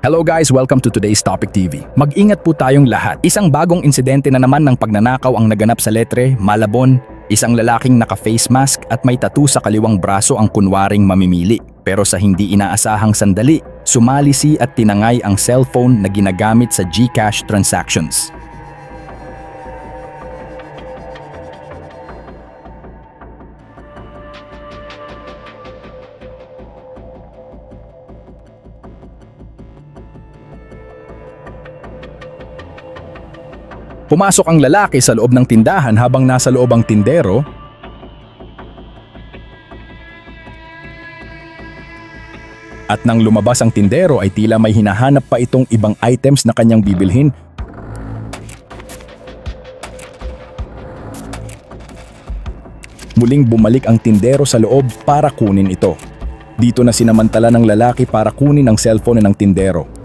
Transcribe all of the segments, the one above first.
Hello guys, welcome to today's Topic TV. Mag-ingat po tayong lahat. Isang bagong insidente na naman ng pagnanakaw ang naganap sa Letre, Malabon. Isang lalaking naka-face mask at may tattoo sa kaliwang braso ang kunwaring mamimili. Pero sa hindi inaasahang sandali, sumalisi at tinangay ang cellphone na ginagamit sa GCash transactions. Pumasok ang lalaki sa loob ng tindahan habang nasa loob ang tindero at nang lumabas ang tindero ay tila may hinahanap pa itong ibang items na kanyang bibilhin. Muling bumalik ang tindero sa loob para kunin ito. Dito na sinamantala ng lalaki para kunin ang cellphone ng tindero.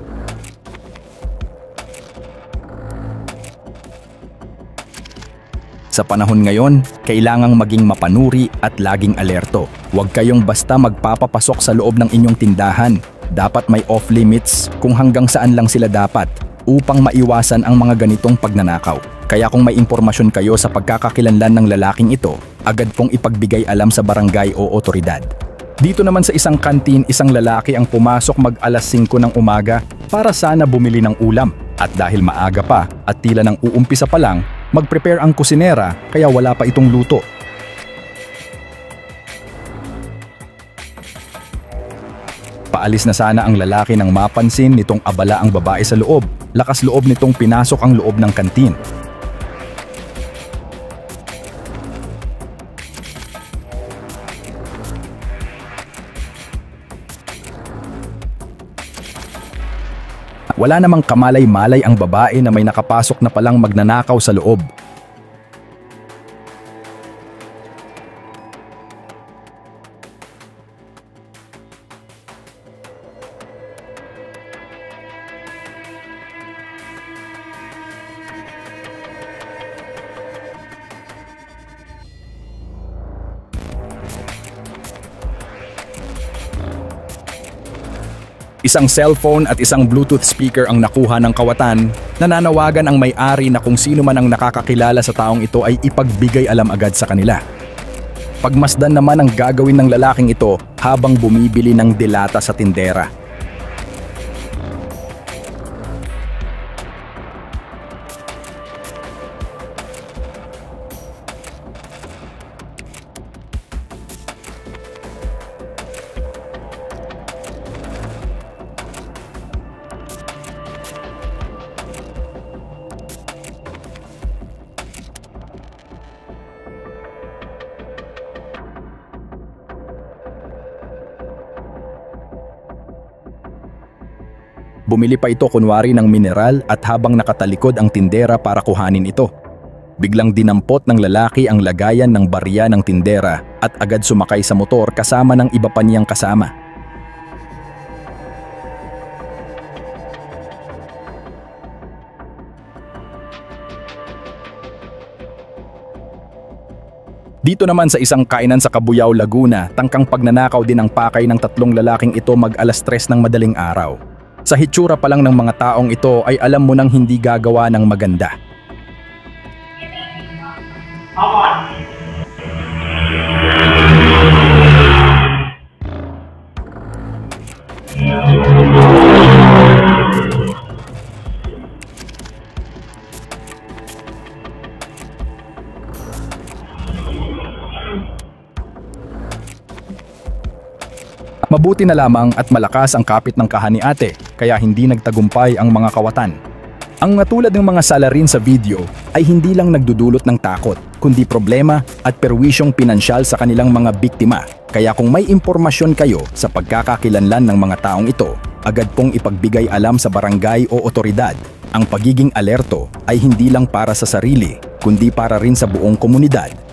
Sa panahon ngayon, kailangang maging mapanuri at laging alerto. Huwag kayong basta magpapapasok sa loob ng inyong tindahan. Dapat may off-limits kung hanggang saan lang sila dapat upang maiwasan ang mga ganitong pagnanakaw. Kaya kung may impormasyon kayo sa pagkakakilanlan ng lalaking ito, agad pong ipagbigay alam sa barangay o otoridad. Dito naman sa isang kantin, isang lalaki ang pumasok mag-alas 5 ng umaga para sana bumili ng ulam. At dahil maaga pa at tila nang uumpisa pa lang, mag-prepare ang kusinera kaya wala pa itong luto. Paalis na sana ang lalaki nang mapansin nitong abala ang babae sa loob. Lakas loob nitong pinasok ang loob ng kantin. Wala namang kamalay-malay ang babae na may nakapasok na palang magnanakaw sa loob. Isang cellphone at isang Bluetooth speaker ang nakuha ng kawatan. Nananawagan ang may-ari na kung sino man ang nakakakilala sa taong ito ay ipagbigay alam agad sa kanila. Pagmasdan naman ang gagawin ng lalaking ito habang bumibili ng delata sa tindera. Bumili pa ito kunwari ng mineral at habang nakatalikod ang tindera para kuhanin ito. Biglang dinampot ng lalaki ang lagayan ng barya ng tindera at agad sumakay sa motor kasama ng iba pa niyang kasama. Dito naman sa isang kainan sa Cabuyao, Laguna, tangkang pagnanakaw din ang pakay ng tatlong lalaking ito mag-alas 3 ng madaling araw. Sa hitsura pa lang ng mga taong ito ay alam mo nang hindi gagawa ng maganda. Mabuti na lamang at malakas ang kapit ng kahani-ate kaya hindi nagtagumpay ang mga kawatan. Ang natulad ng mga salarin sa video ay hindi lang nagdudulot ng takot, kundi problema at perwisyong pinansyal sa kanilang mga biktima. Kaya kung may impormasyon kayo sa pagkakakilanlan ng mga taong ito, agad pong ipagbigay alam sa barangay o otoridad. Ang pagiging alerto ay hindi lang para sa sarili, kundi para rin sa buong komunidad.